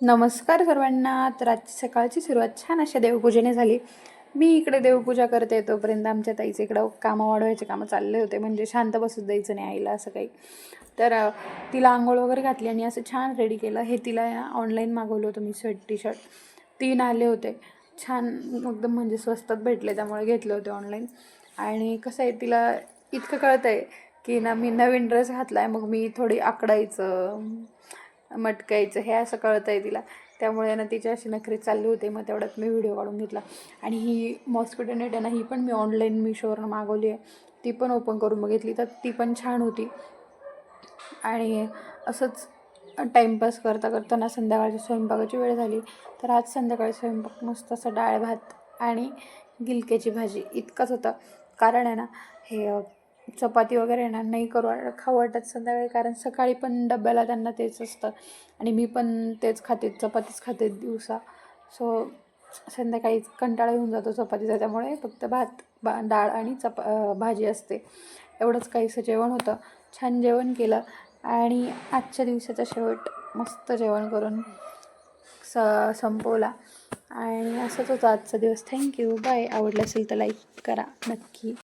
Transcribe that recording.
नमस्कार सर्वांना. तर आजची सकाळची सुरुवात छान अशा देवपूजेने झाली. मी इकडे देवपूजा करते तोपर्यंत आमच्या ताईचं इकडं कामं वाढवायचे कामं चालले होते, म्हणजे शांत बसूच द्यायचं नाही आईला असं काही. तर तिला आंघोळ वगैरे घातली आणि असं छान रेडी केलं. हे तिला ऑनलाईन मागवलं होतं मी टी शर्ट. 3 आले होते छान, एकदम म्हणजे स्वस्तात भेटले त्यामुळे घेतले होते ऑनलाईन. आणि कसं आहे तिला इतकं कळतं आहे की ना मी नवीन ड्रेस घातला आहे, मग मी थोडी आकडायचं मटकायचं हे असं कळतं आहे तिला. त्यामुळे ना तिची अशी नखरे चालू होते. मग तेवढ्यात मी व्हिडिओ काढून घेतला. आणि ही मॉस्किटो नेट आहे ना, ही पण मी ऑनलाईन मीशोवरून मागवली आहे. ती पण ओपन करून बघितली तर ती पण छान होती. आणि असंच टाईमपास करता करताना संध्याकाळची स्वयंपाकाची वेळ झाली. तर आज संध्याकाळी स्वयंपाक मस्त असं डाळ भात आणि गिलक्याची भाजी इतकंच होतं. कारण आहे ना हे चपाती वगैरे आहे ना नाही खाऊ वाटत संध्याकाळी, कारण सकाळी पण डब्याला त्यांना तेच असतं आणि मी पण तेच खाते, चपातीच खाते दिवसा. सो संध्याकाळी कंटाळा येऊन जातो चपातीचा, त्यामुळे फक्त डाळ आणि भाजी असते. एवढंच काहीसं जेवण होतं. छान जेवण केलं आणि आजच्या दिवसाचा शेवट मस्त जेवण करून संपवला. आणि असंच होतं आजचा दिवस. Thank you, bye. आवडलं असेल तर लाईक करा नक्की.